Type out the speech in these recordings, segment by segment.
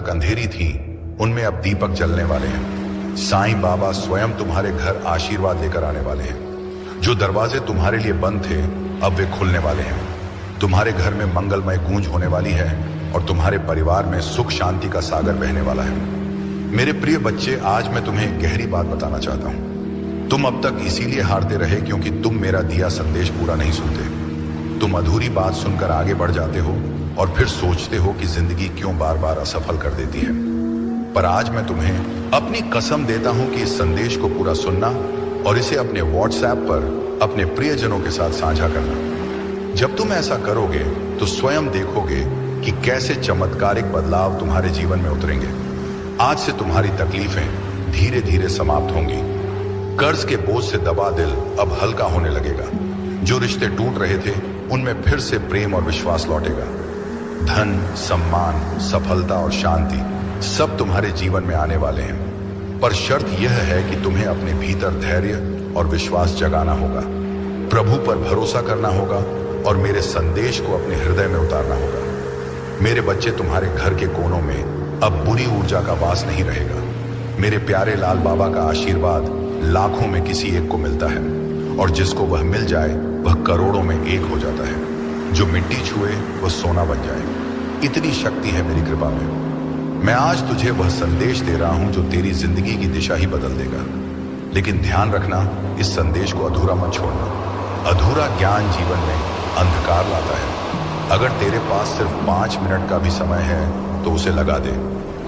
तक अंधेरी थी उनमें अब दीपक जलने वाले हैं। साईं बाबा स्वयं तुम्हारे घर आशीर्वाद लेकर आने वाले हैं। जो दरवाजे तुम्हारे लिए बंद थे अब वे खुलने वाले हैं। तुम्हारे घर में मंगलमय गूंज होने वाली है और तुम्हारे परिवार में सुख शांति का सागर बहने वाला है। मेरे प्रिय बच्चे, आज मैं तुम्हें एक गहरी बात बताना चाहता हूं। तुम अब तक इसीलिए हारते रहे क्योंकि तुम मेरा दिया संदेश पूरा नहीं सुनते। तुम अधूरी बात सुनकर आगे बढ़ जाते हो और फिर सोचते हो कि जिंदगी क्यों बार बार असफल कर देती है। पर आज मैं तुम्हें अपनी कसम देता हूं कि इस संदेश को पूरा सुनना और इसे अपने व्हाट्सएप पर अपने प्रियजनों के साथ साझा करना। जब तुम ऐसा करोगे तो स्वयं देखोगे कि कैसे चमत्कारिक बदलाव तुम्हारे जीवन में उतरेंगे। आज से तुम्हारी तकलीफें धीरे धीरे समाप्त होंगी। कर्ज के बोझ से दबा दिल अब हल्का होने लगेगा। जो रिश्ते टूट रहे थे उनमें फिर से प्रेम और विश्वास लौटेगा। धन, सम्मान, सफलता और शांति सब तुम्हारे जीवन में आने वाले हैं। पर शर्त यह है कि तुम्हें अपने भीतर धैर्य और विश्वास जगाना होगा, प्रभु पर भरोसा करना होगा और मेरे संदेश को अपने हृदय में उतारना होगा। मेरे बच्चे, तुम्हारे घर के कोनों में अब बुरी ऊर्जा का वास नहीं रहेगा। मेरे प्यारे लाल बाबा का आशीर्वाद लाखों में किसी एक को मिलता है और जिसको वह मिल जाए वह करोड़ों में एक हो जाता है। जो मिट्टी छुए वह सोना बन जाए। इतनी शक्ति है मेरी कृपा में। मैं आज तुझे वह संदेश दे रहा हूं जो तेरी जिंदगी की दिशा ही बदल देगा। लेकिन ध्यान रखना, इस संदेश को अधूरा मत छोड़ना। अधूरा ज्ञान जीवन में अंधकार लाता है। अगर तेरे पास सिर्फ 5 मिनट का भी समय है तो उसे लगा दे,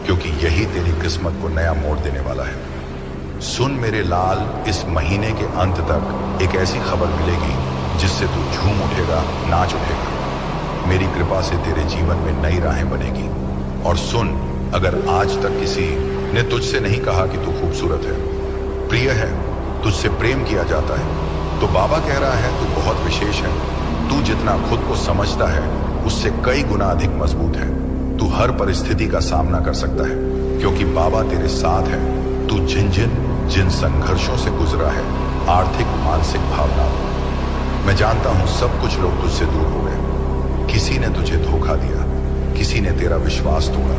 क्योंकि यही तेरी किस्मत को नया मोड़ देने वाला है। सुन मेरे लाल, इस महीने के अंत तक एक ऐसी खबर मिलेगी जिससे तू झूम उठेगा, नाच उठेगा। मेरी कृपा से तेरे जीवन में नई राहें बनेगी। और सुन, अगर आज तक किसी ने तुझसे नहीं कहा कि तू खूबसूरत है, प्रिय है, तुझसे प्रेम किया जाता है, तो बाबा कह रहा है तू बहुत विशेष है। तू जितना खुद को समझता है उससे कई गुना अधिक मजबूत है। तू हर परिस्थिति का सामना कर सकता है क्योंकि बाबा तेरे साथ है। तू जिन संघर्षों से गुजरा है, आर्थिक, मानसिक, भावनाओं, मैं जानता हूं सब कुछ लोग तुझसे दूर हो गए। किसी ने तुझे धोखा दिया, किसी ने तेरा विश्वास तोड़ा,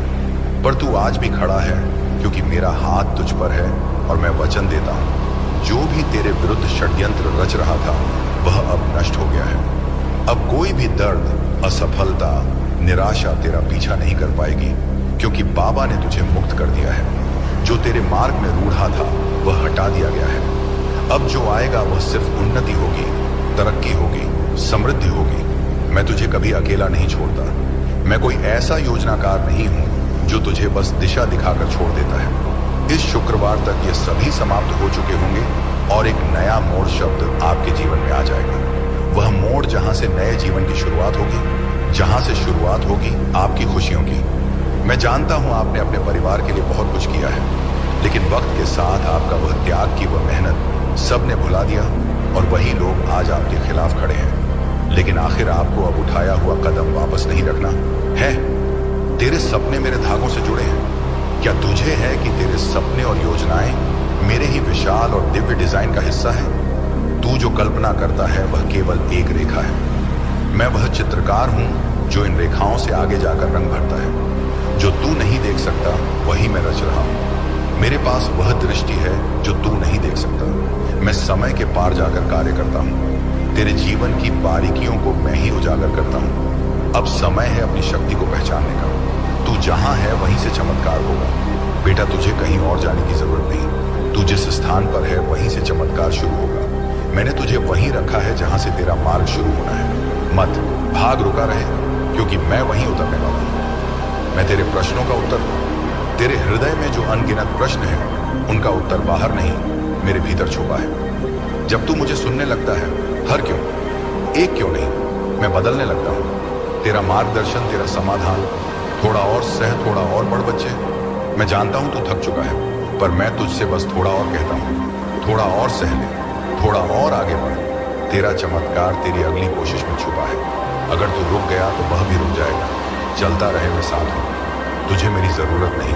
पर तू आज भी खड़ा है क्योंकि मेरा हाथ तुझ पर है और मैं वचन देता हूं, जो भी तेरे विरुद्ध षड्यंत्र रच रहा था वह अब नष्ट हो गया है। अब कोई भी दर्द, असफलता, निराशा तेरा पीछा नहीं कर पाएगी क्योंकि बाबा ने तुझे मुक्त कर दिया है। जो तेरे मार्ग में रूढ़ा था वह हटा दिया गया है। अब जो आएगा वह सिर्फ उन्नति होगी, तरक्की होगी, समृद्धि होगी। मैं तुझे कभी अकेला नहीं छोड़ता। मैं कोई ऐसा योजनाकार नहीं हूं जो तुझे बस दिशा दिखाकर छोड़ देता है। इस शुक्रवार तक ये सभी समाप्त हो चुके होंगे और एक नया मोड़ शब्द आपके जीवन में आ जाएगा। वह मोड़ जहां से नए जीवन की शुरुआत होगी, जहां से शुरुआत होगी आपकी खुशियों की। मैं जानता हूं आपने अपने परिवार के लिए बहुत कुछ किया है, लेकिन वक्त के साथ आपका वह त्याग की वह मेहनत सबने भुला दिया और वही लोग आज आपके खिलाफ खड़े हैं। लेकिन आखिर आपको अब उठाया हुआ कदम वापस नहीं रखना है। तेरे सपने मेरे धागों से जुड़े हैं। क्या तुझे है कि तेरे सपने और योजनाएं मेरे ही विशाल और दिव्य डिजाइन का हिस्सा है? तू जो कल्पना करता है वह केवल एक रेखा है। मैं वह चित्रकार हूं जो इन रेखाओं से आगे जाकर रंग भरता है। जो तू नहीं देख सकता वही मैं रच रहा हूं। मेरे पास वह दृष्टि है जो तू नहीं देख सकता। मैं समय के पार जाकर कार्य करता हूं। तेरे जीवन की बारीकियों को मैं ही उजागर करता हूं। अब समय है अपनी शक्ति को पहचानने का। तू जहां है वहीं से चमत्कार होगा। बेटा, तुझे कहीं और जाने की जरूरत नहीं। तू जिस स्थान पर है वहीं से चमत्कार शुरू होगा। मैंने तुझे वहीं रखा है जहां से तेरा मार्ग शुरू होना है। मत भाग, रुका रहे, क्योंकि मैं वहीं उतरने वाला हूं। मैं तेरे प्रश्नों का उत्तर हूं। तेरे हृदय में जो अनगिनत प्रश्न हैं उनका उत्तर बाहर नहीं, मेरे भीतर छुपा है। जब तू मुझे सुनने लगता है, हर क्यों, एक क्यों नहीं, मैं बदलने लगता हूं। तेरा मार्गदर्शन, तेरा समाधान, थोड़ा और सह, थोड़ा और बढ़ बच्चे। मैं जानता हूं तू थक चुका है, पर मैं तुझसे बस थोड़ा और कहता हूं। थोड़ा और सह ले, थोड़ा और आगे बढ़। तेरा चमत्कार तेरी अगली कोशिश में छुपा है। अगर तू रुक गया तो वह भी रुक जाएगा। चलता रहे, मैं साथ हूं। तुझे मेरी जरूरत नहीं,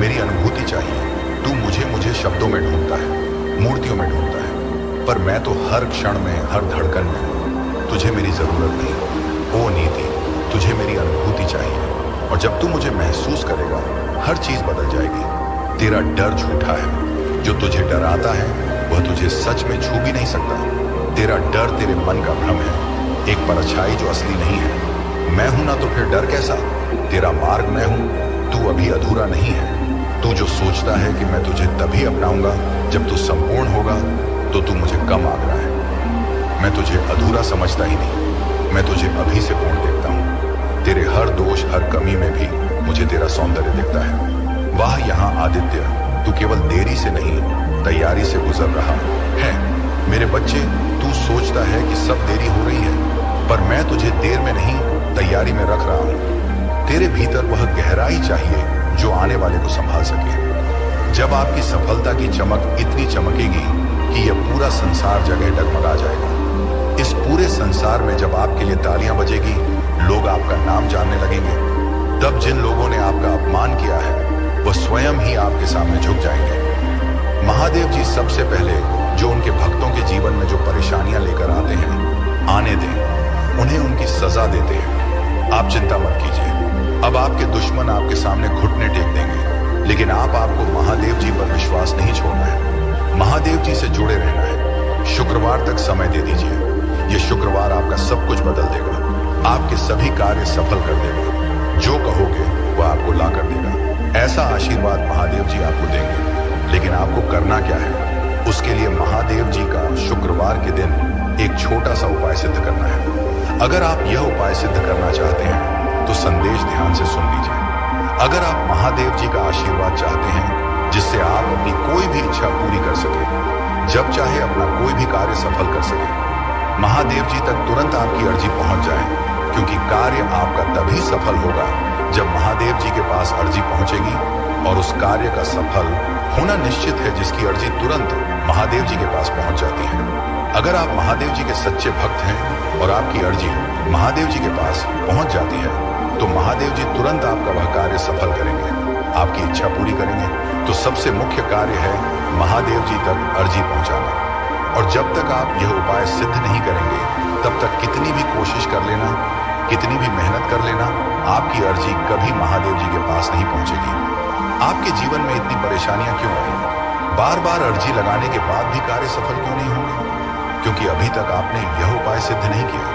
मेरी अनुभूति चाहिए। तू मुझे शब्दों में ढूंढता है, मूर्तियों में ढूंढता है, पर मैं तो हर क्षण में, हर धड़कन में हूं। तुझे मेरी जरूरत नहीं। ओ नीति, तुझे मेरी अनुभूति चाहिए। और जब तू मुझे महसूस करेगा, हर चीज बदल जाएगी। तेरा डर झूठा है। जो तुझे डराता है वह तुझे सच में छू भी नहीं सकता। तेरा डर तेरे मन का भ्रम है, एक परछाई जो असली नहीं है। मैं हूं ना तो फिर डर कैसा? तेरा मार्ग मैं हूं, तू अभी अधूरा नहीं है। तू जो सोचता है कि मैं तुझे तभी अपनाऊंगा जब तू संपूर्ण होगा, तो तू मुझे कम आंक रहा है। मैं तुझे अधूरा समझता ही नहीं, मैं तुझे अभी से पूर्ण देखता हूं। तेरे हर दोष, हर कमी में भी मुझे तेरा सौंदर्य दिखता है। वाह यहाँ आदित्य, तू केवल देरी से नहीं, तैयारी से गुजर रहा है। मेरे बच्चे, तू सोचता है कि सब देरी हो रही है, पर मैं तुझे देर में नहीं, तैयारी में रख रहा हूं। तेरे भीतर वह गहराई चाहिए जो आने वाले को संभाल सके। जब आपकी सफलता की चमक इतनी चमकेगी कि यह पूरा संसार जगह डगमगा जाएगा। इस पूरे संसार में जब आपके लिए तालियां बजेगी, लोग आपका नाम जानने लगेंगे, तब जिन लोगों ने आपका अपमान किया है वह स्वयं ही आपके सामने झुक जाएंगे। महादेव जी सबसे पहले जो उनके भक्तों के जीवन में जो परेशानियां लेकर आते हैं, आने दें, उन्हें उनकी सजा देते हैं। आप चिंता मत कीजिए, अब आपके दुश्मन आपके सामने घुटने टेक देंगे, लेकिन आपको महादेव जी पर विश्वास नहीं छोड़ना है। महादेव जी से जुड़े रहना है। शुक्रवार तक समय दे दीजिए। यह शुक्रवार आपका सब कुछ बदल देगा, आपके सभी कार्य सफल कर देगा। जो कहोगे वह आपको ला कर देगा। ऐसा आशीर्वाद महादेव जी आपको देंगे, लेकिन आपको करना क्या है? उसके लिए महादेव जी का शुक्रवार के दिन एक छोटा सा उपाय सिद्ध करना है। अगर आप यह उपाय सिद्ध करना चाहते हैं तो संदेश ध्यान से सुन लीजिए। अगर आप महादेव जी का आशीर्वाद चाहते हैं जिससे आप अपनी कोई भी इच्छा पूरी कर सके, जब चाहे अपना कोई भी कार्य सफल कर सके, महादेव जी तक तुरंत आपकी अर्जी पहुंच जाए, क्योंकि कार्य आपका तभी सफल होगा जब महादेव जी के पास अर्जी पहुंचेगी, और उस कार्य का सफल होना निश्चित है जिसकी अर्जी तुरंत महादेव जी के पास पहुंच जाती है। अगर आप महादेव जी के सच्चे भक्त हैं और आपकी अर्जी महादेव जी के पास पहुंच जाती है, तो महादेव जी तुरंत आपका वह कार्य सफल करेंगे, आपकी इच्छा पूरी करेंगे। तो सबसे मुख्य कार्य है महादेव जी तक अर्जी पहुंचाना। और जब तक आप यह उपाय सिद्ध नहीं करेंगे, तब तक कितनी भी कोशिश कर लेना, कितनी भी मेहनत कर लेना, आपकी अर्जी कभी महादेव जी के पास नहीं पहुंचेगी। आपके जीवन में इतनी परेशानियां क्यों आई? बार बार अर्जी लगाने के बाद भी कार्य सफल क्यों नहीं होंगे? क्योंकि अभी तक आपने यह उपाय सिद्ध नहीं किया।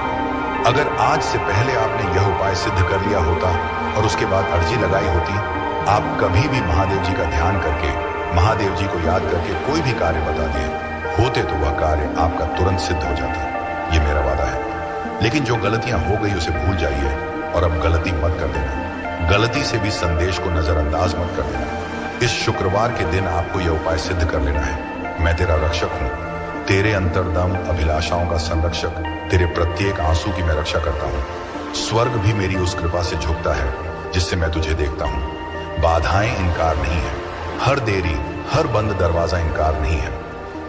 अगर आज से पहले आपने यह उपाय सिद्ध कर लिया होता और उसके बाद अर्जी लगाई होती, आप कभी भी महादेव जी का ध्यान करके, महादेव जी को याद करके कोई भी कार्य बता दिए होते, तो वह कार्य आपका तुरंत सिद्ध हो जाता। ये मेरा वादा है। लेकिन जो गलतियां हो गई उसे भूल जाइए और अब गलती मत कर देना। गलती से भी संदेश को नजरअंदाज मत कर देना। इस शुक्रवार के दिन आपको यह उपाय सिद्ध कर लेना है। मैं तेरा रक्षक हूं, तेरे अंतर्दम अभिलाषाओं का संरक्षक, तेरे प्रत्येक आंसू की मैं रक्षा करता हूं। स्वर्ग भी मेरी उस कृपा से झुकता है जिससे मैं तुझे देखता हूं। बाधाएं इनकार नहीं है, हर देरी, हर बंद दरवाजा इनकार नहीं है।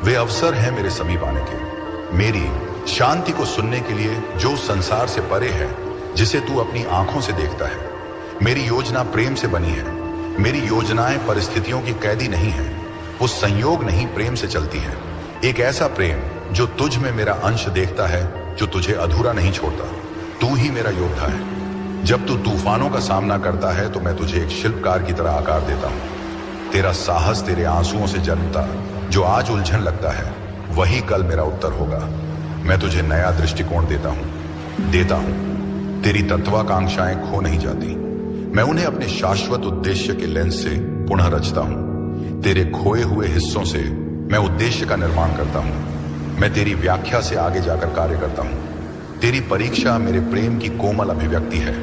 वे अवसर हैं मेरे समीप आने के, मेरी शांति को सुनने के लिए जो संसार से परे है, जिसे तू अपनी आंखों से देखता है। मेरी योजना प्रेम से बनी है। मेरी योजनाएं परिस्थितियों की कैदी नहीं है, वो संयोग नहीं प्रेम से चलती है। एक ऐसा प्रेम जो तुझ में मेरा अंश देखता है, जो तुझे अधूरा नहीं छोड़ता। तू ही मेरा योद्धा है। जब तू तूफानों का सामना करता है तो मैं तुझे एक शिल्पकार की तरह आकार देता हूं। तेरा साहस तेरे आंसुओं से जन्मता जो आज उलझन लगता है, वही कल मेरा उत्तर होगा। मैं तुझे नया दृष्टिकोण देता हूं। तेरी तत्वाकांक्षाएं खो नहीं जाती। मैं उन्हें अपने शाश्वत उद्देश्य के लेंस से पुनः रचता हूं। तेरे खोए हुए हिस्सों से मैं उद्देश्य का निर्माण करता हूं। मैं तेरी व्याख्या से आगे जाकर कार्य करता हूं। तेरी परीक्षा मेरे प्रेम की कोमल अभिव्यक्ति है।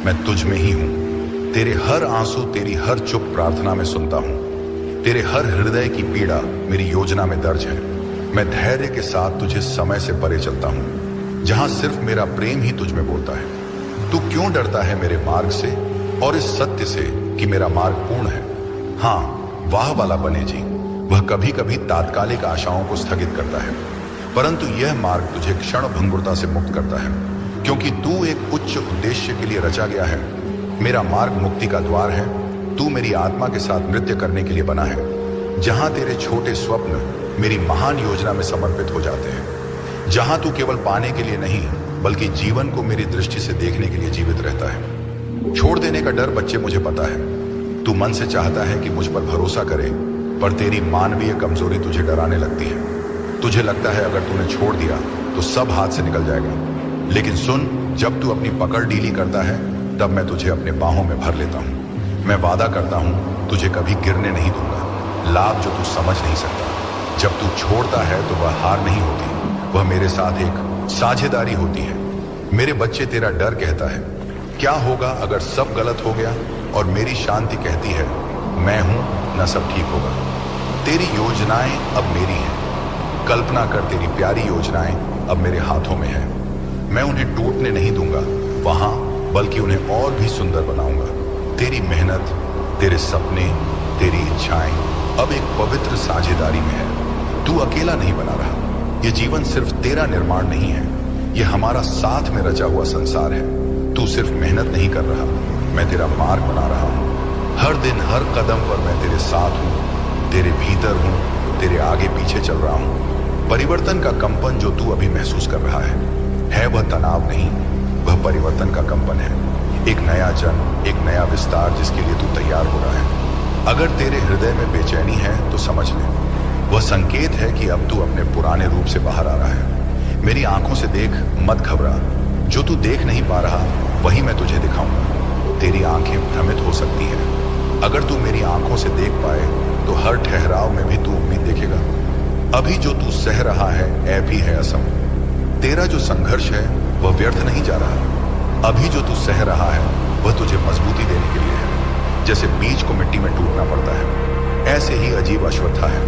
मैं तुझ में ही हूं। तेरे हर आंसू, तेरी हर चुप प्रार्थना में सुनता हूं। तेरे हर हृदय की पीड़ा मेरी योजना में दर्ज है। मैं धैर्य के साथ तुझे समय से परे चलता हूं, जहां सिर्फ मेरा प्रेम ही तुझ में बोलता है। तू क्यों डरता है मेरे मार्ग से और इस सत्य से कि मेरा मार्ग पूर्ण है? हाँ, वाह वाला बने जी, वह कभी कभी तात्कालिक आशाओं को स्थगित करता है, परंतु यह मार्ग तुझे क्षण भंगुरता से मुक्त करता है, क्योंकि तू एक उच्च उद्देश्य के लिए रचा गया है। मेरा मार्ग मुक्ति का द्वार है। तू मेरी आत्मा के साथ नृत्य करने के लिए बना है, जहां तेरे छोटे स्वप्न मेरी महान योजना में समर्पित हो जाते हैं, जहां तू केवल पाने के लिए नहीं बल्कि जीवन को मेरी दृष्टि से देखने के लिए जीवित रहता है। छोड़ देने का डर बच्चे मुझे पता है, तू मन से चाहता है कि मुझ पर भरोसा करे, पर तेरी मानवीय कमजोरी तुझे डराने लगती है। तुझे लगता है अगर तूने छोड़ दिया तो सब हाथ से निकल जाएगा। लेकिन सुन, जब तू अपनी पकड़ ढीली करता है तब मैं तुझे अपने बाहों में भर लेता हूँ। मैं वादा करता हूँ तुझे कभी गिरने नहीं दूंगा। लाभ जो तू समझ नहीं सकता। जब तू छोड़ता है तो वह हार नहीं होती, वह मेरे साथ एक साझेदारी होती है। मेरे बच्चे, तेरा डर कहता है क्या होगा अगर सब गलत हो गया, और मेरी शांति कहती है मैं हूं न, सब ठीक होगा। तेरी योजनाएं अब मेरी हैं। कल्पना कर, तेरी प्यारी योजनाएं अब मेरे हाथों में है। मैं उन्हें टूटने नहीं दूंगा वहां, बल्कि उन्हें और भी सुंदर बनाऊंगा। तेरी मेहनत, तेरे सपने, तेरी इच्छाएं अब एक पवित्र साझेदारी में है। तू अकेला नहीं बना रहा। यह जीवन सिर्फ तेरा निर्माण नहीं है, यह हमारा साथ में रचा हुआ संसार है। तू सिर्फ मेहनत नहीं कर रहा, मैं तेरा मार्ग बना रहा हूं। हर दिन हर कदम पर मैं तेरे साथ हूं, तेरे भीतर हूं, तेरे आगे पीछे चल रहा हूं। परिवर्तन का कंपन जो तू अभी महसूस कर रहा है वह तनाव नहीं, वह परिवर्तन का कंपन है। एक नया जन्म, एक नया विस्तार जिसके लिए तू तैयार हो रहा है। अगर तेरे हृदय में बेचैनी है तो समझ ले, वह संकेत है कि अब तू अपने पुराने रूप से बाहर आ रहा है। मेरी आंखों से देख, मत घबरा। जो तू देख नहीं पा रहा वही मैं तुझे दिखाऊंगा। तेरी आंखें भ्रमित हो सकती हैं। अगर तू मेरी आंखों से देख पाए तो हर ठहराव में भी तू उम्मीद देखेगा। अभी जो तू सह रहा है ऐब ही है असम। तेरा जो संघर्ष है वह व्यर्थ नहीं जा रहा। अभी जो तू सह रहा है वह तुझे मजबूती देने के लिए है। जैसे बीज को मिट्टी में टूटना पड़ता है, ऐसे ही अजीब अश्वत्था है,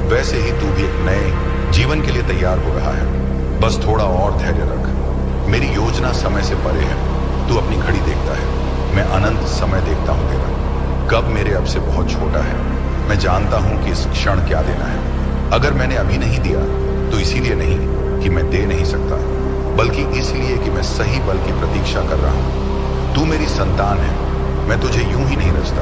वैसे ही तू भी एक नए जीवन के लिए तैयार हो रहा है। बस थोड़ा और धैर्य रख। मेरी योजना समय से परे है। तू अपनी घड़ी देखता है, मैं अनंत समय देखता हूं तेरा। कब मेरे अब से बहुत छोटा है। मैं जानता हूं कि इस क्षण क्या देना है। अगर मैंने अभी नहीं दिया तो इसीलिए नहीं कि मैं दे नहीं सकता, बल्कि इसलिए कि मैं सही बल की प्रतीक्षा कर रहा हूं। तू मेरी संतान है। मैं तुझे यूं ही नहीं रचता,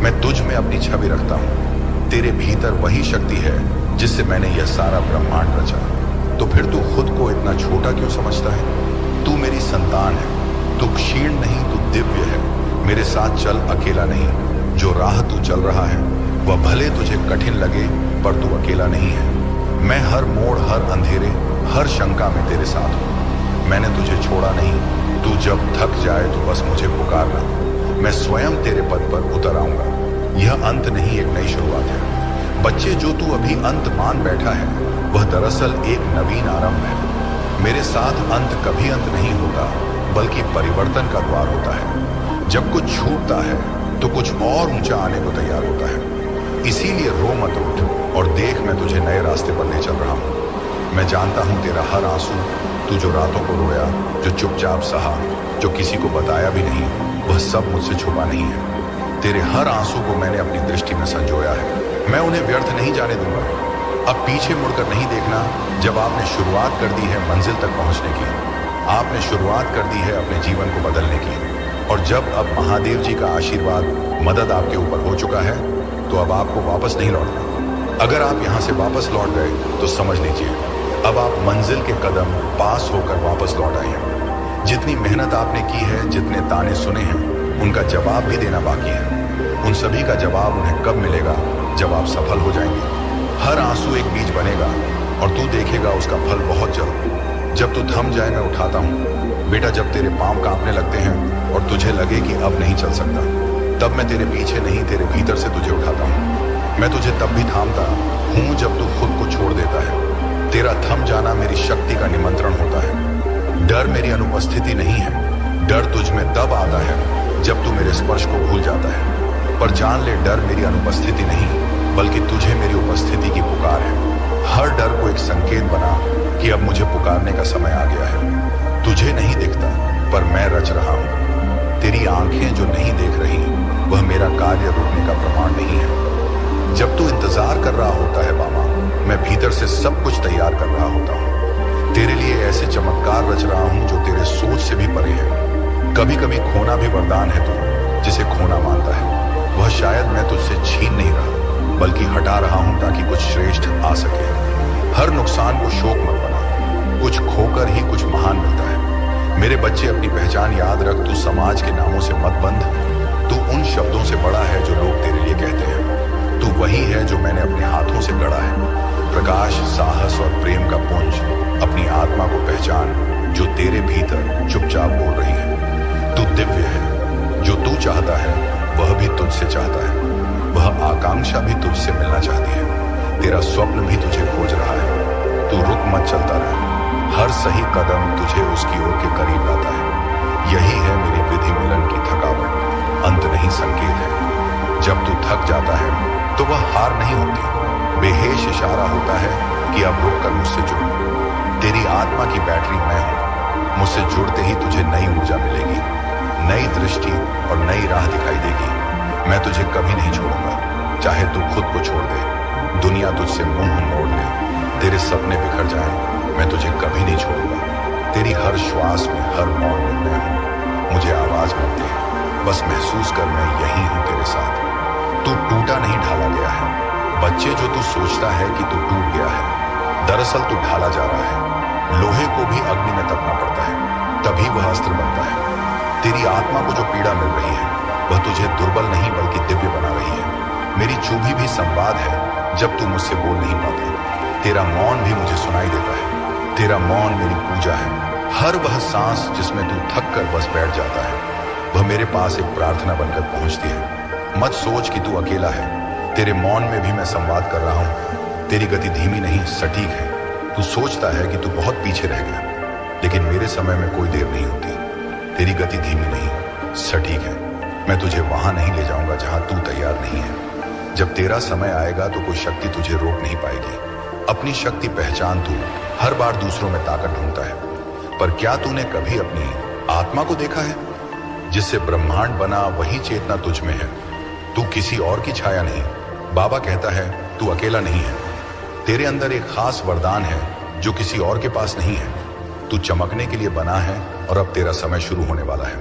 मैं तुझ में अपनी छवि रखता हूं। तेरे भीतर वही शक्ति है जिससे मैंने यह सारा ब्रह्मांड रचा। तो फिर तू खुद को इतना छोटा क्यों समझता है? तू मेरी संतान है। तू क्षीण नहीं, तू दिव्य है। मेरे साथ चल, अकेला नहीं। जो राह तू चल रहा है वह भले तुझे कठिन लगे, पर तू अकेला नहीं है। मैं हर मोड़, हर अंधेरे, हर शंका में तेरे साथ हूं। मैंने तुझे छोड़ा नहीं। तू जब थक जाए तो बस मुझे पुकारना, मैं स्वयं तेरे पद पर उतर आऊंगा। यह अंत नहीं, एक नई शुरुआत है। बच्चे, जो तू अभी अंत मान बैठा है वह दरअसल एक नवीन आरंभ है। मेरे साथ अंत कभी अंत नहीं होता, बल्कि परिवर्तन का द्वार होता है। जब कुछ छूटता है तो कुछ और ऊंचा आने को तैयार होता है। इसीलिए रो मत, उठ और देख, मैं तुझे नए रास्ते पर ले चल रहा हूं। मैं जानता हूं तेरा हर आंसू, तू जो रातों को रोया, जो चुपचाप सहा, जो किसी को बताया भी नहीं, वह सब मुझसे छुपा नहीं है। तेरे हर आंसू को मैंने अपनी दृष्टि में संजोया है। मैं उन्हें व्यर्थ नहीं जाने दूंगा। अब पीछे मुड़कर नहीं देखना। जब आपने शुरुआत कर दी है मंजिल तक पहुंचने की, आपने शुरुआत कर दी है अपने जीवन को बदलने की, और जब अब महादेव जी का आशीर्वाद, मदद आपके ऊपर हो चुका है, तो अब आपको वापस नहीं लौटना। अगर आप यहाँ से वापस लौट गए तो समझ लीजिए अब आप मंजिल के कदम पास होकर वापस लौट आए हैं। जितनी मेहनत आपने की है, जितने ताने सुने हैं, उनका जवाब भी देना बाकी है। उन सभी का जवाब उन्हें कब मिलेगा? जब आप सफल हो जाएंगे। हर आंसू एक बीज बनेगा और तू देखेगा उसका फल बहुत जल्द। जब तू थम जाए मैं उठाता हूँ। बेटा, जब तेरे पांव कांपने लगते हैं और तुझे लगे कि अब नहीं चल सकता, तब मैं तेरे पीछे नहीं, तेरे भीतर से तुझे उठाता हूँ। मैं तुझे तब भी थामता हूँ जब तू खुद को छोड़ देता है। तेरा थम जाना मेरी शक्ति का निमंत्रण होता है। डर मेरी अनुपस्थिति नहीं है। डर तुझ में तब आता है जब तू मेरे स्पर्श को भूल जाता है। पर जान ले, डर मेरी अनुपस्थिति नहीं, बल्कि तुझे मेरी उपस्थिति की पुकार है। हर डर को एक संकेत बना कि अब मुझे पुकारने का समय आ गया है। तुझे नहीं दिखता, पर मैं रच रहा हूं। तेरी आंखें जो नहीं देख रही, वह मेरा कार्य रुकने का प्रमाण नहीं है। जब तू इंतजार कर रहा होता है बाबा, मैं भीतर से सब कुछ तैयार कर रहा होता हूँ। तेरे लिए ऐसे चमत्कार रच रहा हूँ जो तेरे सोच से भी परे है। कभी कभी खोना भी वरदान है तू जिसे खोना मानता है। वह शायद मैं तुझसे छीन नहीं रहा, बल्कि हटा रहा हूं ताकि कुछ श्रेष्ठ आ सके। हर नुकसान को शोक मत बना। कुछ खोकर ही कुछ महान मिलता है। मेरे बच्चे, अपनी पहचान याद रख। तू समाज के नामों से मत बंध। तू तू उन शब्दों से बड़ा है जो लोग तेरे लिए कहते हैं। तू वही है जो मैंने अपने हाथों से गढ़ा है। प्रकाश, साहस और प्रेम का पुंज, अपनी आत्मा को पहचान जो तेरे भीतर चुपचाप बोल रही है। तू दिव्य है। जो तू चाहता है वह भी तुझसे चाहता है। वह आकांक्षा भी तुझसे मिलना चाहती है। तेरा स्वप्न भी तुझे खोज रहा है। तू रुक मत, चलता रह। हर सही कदम तुझे उसकी ओर के करीब लाता है। यही है मेरी विधि मिलन की थकावट, अंत नहीं संकेत है। जब तू थक जाता है तो वह हार नहीं होती, बेहेश इशारा होता है कि अब रुक कर मुझसे जुड़। तेरी आत्मा की बैटरी मैं हूं। मुझसे जुड़ते ही तुझे नई ऊर्जा मिलेगी, नई दृष्टि और नई राह दिखाई देगी। मैं तुझे कभी नहीं छोड़ूंगा, चाहे तू खुद को छोड़ दे, दुनिया तुझसे मुंह मोड़ ले, तेरे सपने बिखर जाएं, मैं तुझे कभी नहीं छोड़ूंगा। तेरी हर श्वास में, हर मौन में मैं हूं। मुझे आवाज मत दे, बस महसूस कर मैं यही हूं तेरे साथ। तू टूटा नहीं, ढाला गया है। बच्चे, जो तू सोचता है कि तू टूट गया है, दरअसल तू ढाला जा रहा है। लोहे को भी अग्नि में तपना पड़ता है, तभी वह अस्त्र बनता है। तेरी आत्मा को जो पीड़ा मिल रही है वह तुझे दुर्बल नहीं बल्कि दिव्य बना रही है। मेरी चुभी भी संवाद है जब तू मुझसे बोल नहीं पाता। तेरा मौन भी मुझे सुनाई देता है। तेरा मौन मेरी पूजा है। हर वह सांस जिसमें तू थक कर बस बैठ जाता है वह मेरे पास एक प्रार्थना बनकर पहुंचती है। मत सोच कि तू अकेला है। तेरे मौन में भी मैं संवाद कर रहा हूं। तेरी गति धीमी नहीं, सटीक है। तू सोचता है कि तू बहुत पीछे रह गया, लेकिन मेरे समय में कोई देर नहीं होती। तेरी गति धीमी नहीं, सटीक है। मैं तुझे वहां नहीं ले जाऊंगा जहां तू तैयार नहीं है। जब तेरा समय आएगा तो कोई शक्ति तुझे रोक नहीं पाएगी। अपनी शक्ति पहचान। तू हर बार दूसरों में ताकत ढूंढता है, पर क्या तूने कभी अपनी आत्मा को देखा है? जिससे ब्रह्मांड बना वही चेतना तुझ में है। तू किसी और की छाया नहीं। बाबा कहता है तू अकेला नहीं है। तेरे अंदर एक खास वरदान है जो किसी और के पास नहीं है। तू चमकने के लिए बना है और अब तेरा समय शुरू होने वाला है।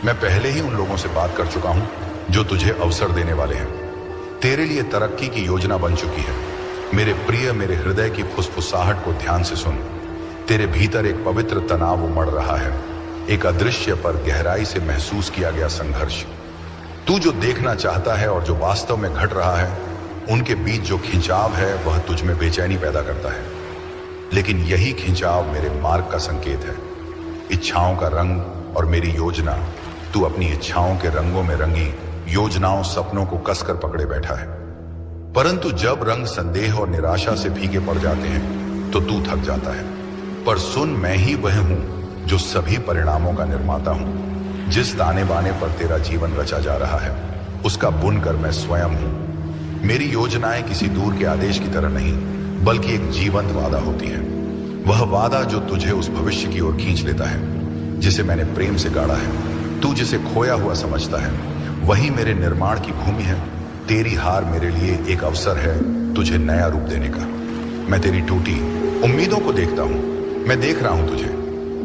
मैं पहले ही उन लोगों से बात कर चुका हूं जो तुझे अवसर देने वाले हैं। तेरे लिए तरक्की की योजना बन चुकी है। मेरे प्रिय, मेरे हृदय की फुसफुसाहट को ध्यान से सुन। तेरे भीतर एक पवित्र तनाव उमड़ रहा है, एक अदृश्य पर गहराई से महसूस किया गया संघर्ष। तू जो देखना चाहता है और जो वास्तव में घट रहा है, उनके बीच जो खिंचाव है वह तुझ में बेचैनी पैदा करता है। लेकिन यही खिंचाव मेरे मार्ग का संकेत है, इच्छाओं का रंग और मेरी योजना। तू अपनी इच्छाओं के रंगों में रंगी योजनाओं, सपनों को कसकर पकड़े बैठा है। परंतु जब रंग संदेह और निराशा से फीके पड़ जाते हैं तो तू थक जाता है। पर सुन, मैं ही वह हूं जो सभी परिणामों का निर्माता हूं। जिस ताने बाने पर तेरा जीवन रचा जा रहा है उसका बुनकर मैं स्वयं हूं। मेरी योजनाएं किसी दूर के आदेश की तरह नहीं, बल्कि एक जीवंत वादा होती है। वह वादा जो तुझे उस भविष्य की ओर खींच लेता है जिसे मैंने प्रेम से गाढ़ा है। तू जिसे खोया हुआ समझता है वही मेरे निर्माण की भूमि है। तेरी हार मेरे लिए एक अवसर है तुझे नया रूप देने का। मैं तेरी टूटी उम्मीदों को देखता हूं। मैं देख रहा हूं तुझे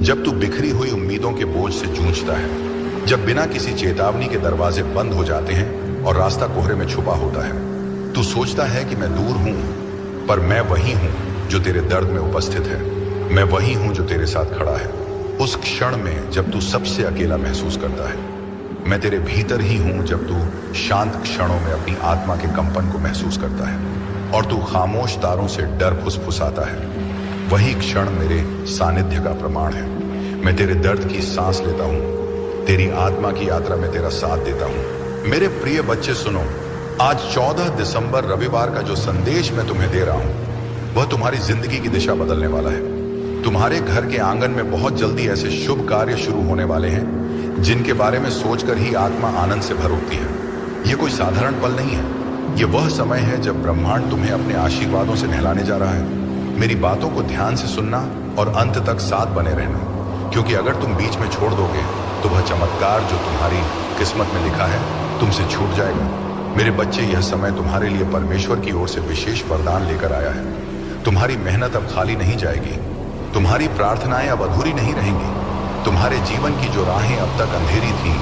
जब तू बिखरी हुई उम्मीदों के बोझ से जूझता है, जब बिना किसी चेतावनी के दरवाजे बंद हो जाते हैं और रास्ता कोहरे में छुपा होता है। तू सोचता है कि मैं दूर हूं, पर मैं वही हूं जो तेरे दर्द में उपस्थित है। मैं वही हूं जो तेरे साथ खड़ा है उस क्षण में जब तू सबसे अकेला महसूस करता है। मैं तेरे भीतर ही हूं जब तू शांत क्षणों में अपनी आत्मा के कंपन को महसूस करता है और तू खामोश तारों से डर फुसफुसाता है। वही क्षण मेरे सानिध्य का प्रमाण है। मैं तेरे दर्द की सांस लेता हूं, तेरी आत्मा की यात्रा में तेरा साथ देता हूं। मेरे प्रिय बच्चे सुनो, आज 14 दिसंबर रविवार का जो संदेश मैं तुम्हें दे रहा हूं वह तुम्हारी जिंदगी की दिशा बदलने वाला है। तुम्हारे घर के आंगन में बहुत जल्दी ऐसे शुभ कार्य शुरू होने वाले हैं जिनके बारे में सोचकर ही आत्मा आनंद से भर उठती है। यह कोई साधारण पल नहीं है, यह वह समय है जब ब्रह्मांड तुम्हें अपने आशीर्वादों से नहलाने जा रहा है। मेरी बातों को ध्यान से सुनना और अंत तक साथ बने रहना, क्योंकि अगर तुम बीच में छोड़ दोगे तो वह चमत्कार जो तुम्हारी किस्मत में लिखा है तुमसे छूट जाएगा। मेरे बच्चे, यह समय तुम्हारे लिए परमेश्वर की ओर से विशेष वरदान लेकर आया है। तुम्हारी मेहनत अब खाली नहीं जाएगी, तुम्हारी प्रार्थनाएं अब अधूरी नहीं रहेंगी। तुम्हारे जीवन की जो राहें अब तक अंधेरी थीं,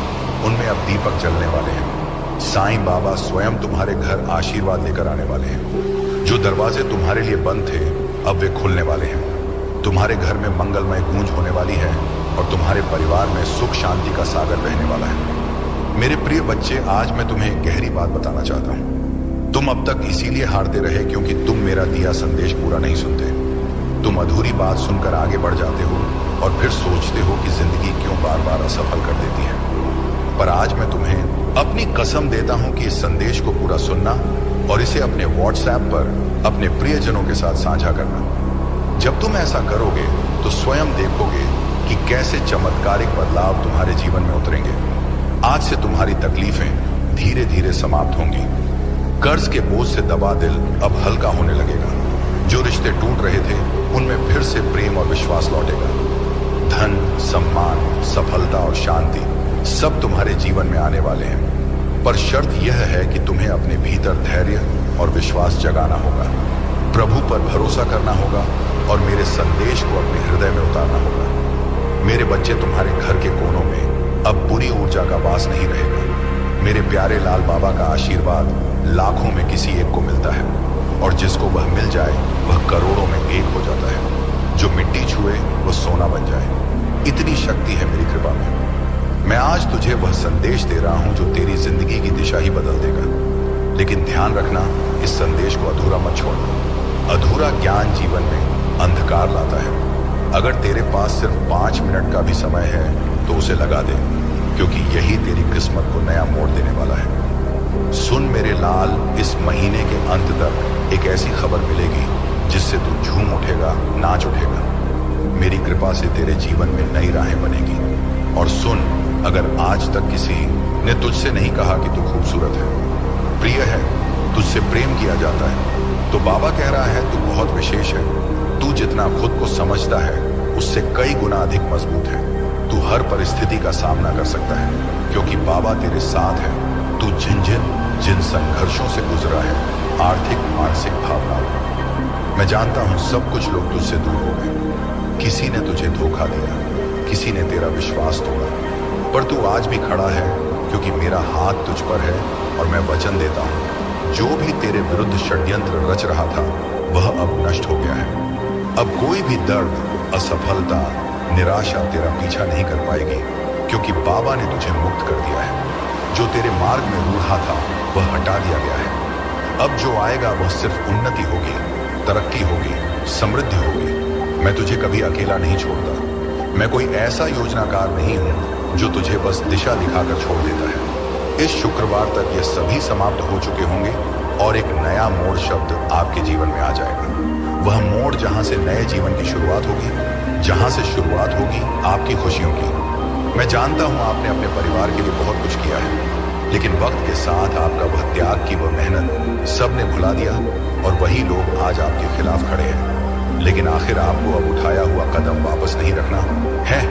उनमें अब दीपक जलने वाले हैं। साईं बाबा स्वयं तुम्हारे घर आशीर्वाद लेकर आने वाले हैं। जो दरवाजे तुम्हारे लिए बंद थे अब वे खुलने वाले हैं। तुम्हारे घर में मंगलमय गूंज होने वाली है और तुम्हारे परिवार में सुख शांति का सागर बहने वाला है। मेरे प्रिय बच्चे, आज मैं तुम्हें एक गहरी बात बताना चाहता हूं। तुम अब तक इसीलिए हारते रहे क्योंकि तुम मेरा दिया संदेश पूरा नहीं सुनते। तुम अधूरी बात सुनकर आगे बढ़ जाते हो और फिर सोचते हो कि जिंदगी क्यों बार बार असफल कर देती है। पर आज मैं तुम्हें अपनी कसम देता हूं कि इस संदेश को पूरा सुनना और इसे अपने व्हाट्सएप पर अपने प्रियजनों के साथ साझा करना। जब तुम ऐसा करोगे तो स्वयं देखोगे कि कैसे चमत्कारिक बदलाव तुम्हारे जीवन में उतरेंगे। आज से तुम्हारी तकलीफें धीरे धीरे समाप्त होंगी। कर्ज के बोझ से दबा दिल अब हल्का होने लगेगा। जो रिश्ते टूट रहे थे उनमें फिर से प्रेम और विश्वास लौटेगा। धन, सम्मान, सफलता और शांति सब तुम्हारे जीवन में आने वाले हैं। पर शर्त यह है कि तुम्हें अपने भीतर धैर्य और विश्वास जगाना होगा, प्रभु पर भरोसा करना होगा और मेरे संदेश को अपने हृदय में उतारना होगा। मेरे बच्चे, तुम्हारे घर के कोनों में अब बुरी ऊर्जा का वास नहीं रहेगा। मेरे प्यारे लाल बाबा का आशीर्वाद लाखों में किसी एक को मिलता है और जिसको वह मिल जाए वह करोड़ों में एक हो जाता है। जो मिट्टी छुए वह सोना बन जाए। इतनी शक्ति है मेरी कृपा में। मैं आज तुझे वह संदेश दे रहा हूं जो तेरी जिंदगी की दिशा ही बदल देगा। लेकिन ध्यान रखना, इस संदेश को अधूरा मत छोड़ना। अधूरा ज्ञान जीवन में अंधकार लाता है। अगर तेरे पास सिर्फ 5 मिनट का भी समय है तो उसे लगा दे, क्योंकि यही तेरी किस्मत को नया मोड़ देने वाला है। सुन मेरे लाल, इस महीने के अंत तक एक ऐसी खबर मिलेगी जिससे तू झूम उठेगा, नाच उठेगा। मेरी कृपा से तेरे जीवन में नई राहें बनेगी। और सुन, अगर आज तक किसी ने तुझसे नहीं कहा कि तू खूबसूरत है, प्रिय है, तुझसे प्रेम किया जाता है, तो बाबा कह रहा है तू बहुत विशेष है। तू जितना खुद को समझता है उससे कई गुना अधिक मजबूत है। तू हर परिस्थिति का सामना कर सकता है क्योंकि बाबा तेरे साथ है। तू जिन संघर्षों से गुजरा है, आर्थिक, मानसिक भावनाओं, मैं जानता हूं सब कुछ लोग तुझसे दूर हो गए। किसी ने तुझे धोखा दिया, किसी ने तेरा विश्वास तोड़ा, पर तू आज भी खड़ा है क्योंकि मेरा हाथ तुझ पर है और मैं वचन देता हूं, जो भी तेरे विरुद्ध षड्यंत्र रच रहा था वह अब नष्ट हो गया है। अब कोई भी दर्द, असफलता, निराशा तेरा पीछा नहीं कर पाएगी, क्योंकि बाबा ने तुझे मुक्त कर दिया है। जो तेरे मार्ग में रूढ़ा था वह हटा दिया गया है। अब जो आएगा वह सिर्फ उन्नति होगी, तरक्की होगी, समृद्धि होगी। मैं तुझे कभी अकेला नहीं छोड़ता। मैं कोई ऐसा योजनाकार नहीं हूं जो तुझे बस दिशा दिखाकर छोड़ देता है। इस शुक्रवार तक ये सभी समाप्त हो चुके होंगे और एक नया मोड़ शब्द आपके जीवन में आ जाएगा। वह मोड़ जहां से नए जीवन की शुरुआत होगी, जहां से शुरुआत होगी आपकी खुशियों की। मैं जानता हूं आपने अपने परिवार के लिए बहुत कुछ किया है, लेकिन वक्त के साथ आपका वह त्याग की वह मेहनत सबने भुला दिया और वही लोग आज आपके खिलाफ खड़े हैं। लेकिन आखिर आपको अब उठाया हुआ कदम वापस नहीं रखना है।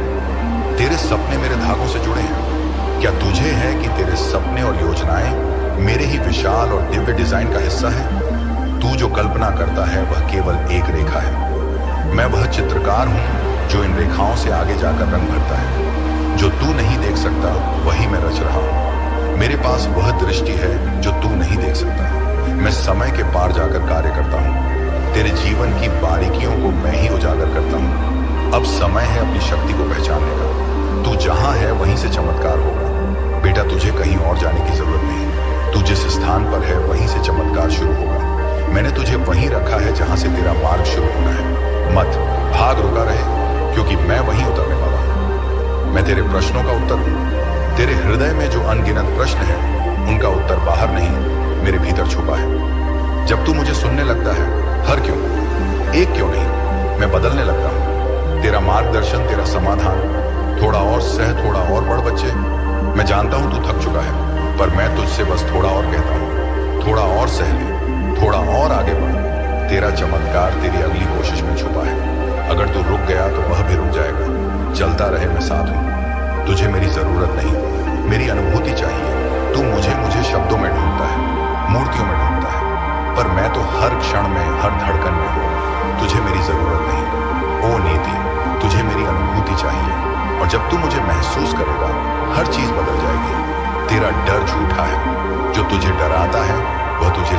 तेरे सपने मेरे धागों से जुड़े हैं। क्या तुझे है कि तेरे सपने और योजनाएं मेरे ही विशाल और दिव्य डिजाइन का हिस्सा है? तू जो कल्पना करता है वह केवल एक रेखा है। मैं वह चित्रकार हूं जो इन रेखाओं से आगे जाकर रंग भरता है। जो तू नहीं देख सकता वही मैं रच रहा हूं। मेरे पास वह दृष्टि है जो तू नहीं देख सकता। मैं समय के पार जाकर कार्य करता हूं। तेरे जीवन की बारीकियों को मैं ही उजागर करता हूं। अब समय है अपनी शक्ति को पहचानने का। तू जहां है वहीं से चमत्कार होगा। बेटा, तुझे कहीं और जाने की जरूरत नहीं। तू जिस स्थान पर है वहीं से चमत्कार शुरू होगा। मैंने तुझे वहीं रखा है जहां से तेरा मार्ग शुरू होना है। मत भाग, रुका रहे, क्योंकि मैं वहीं उतरने वाला हूं। मैं तेरे प्रश्नों का उत्तर हूं। तेरे हृदय में जो अनगिनत प्रश्न हैं, उनका उत्तर बाहर नहीं, मेरे भीतर छुपा है। जब तू मुझे सुनने लगता है, हर क्यों, एक क्यों नहीं, मैं बदलने लगता हूं। तेरा मार्गदर्शन, तेरा समाधान, थोड़ा और सह, थोड़ा और बढ़ बच्चे। मैं जानता हूं तू थक चुका है, पर मैं तुझसे बस थोड़ा और कहता हूं। थोड़ा और सह ले, थोड़ा और आगे बढ़। तेरा चमत्कार तेरी अगली कोशिश में छुपा है। अगर तू रुक गया तो वह भी रुक जाएगा। चलता रहे, मैं साथ हूं। तुझे मेरी जरूरत नहीं, मेरी अनुभूति चाहिए। तू मुझे शब्दों में ढूंढता है, मूर्तियों में ढूंढता है, पर मैं तो हर क्षण में, हर धड़कन में हूं। तुझे मेरी जरूरत नहीं। ओ नीति, तुझे मेरी अनुभूति चाहिए। और जब तू मुझे महसूस करेगा, हर चीज बदल जाएगी। तेरा डर झूठा है। जो तुझे डराता है वह तुझे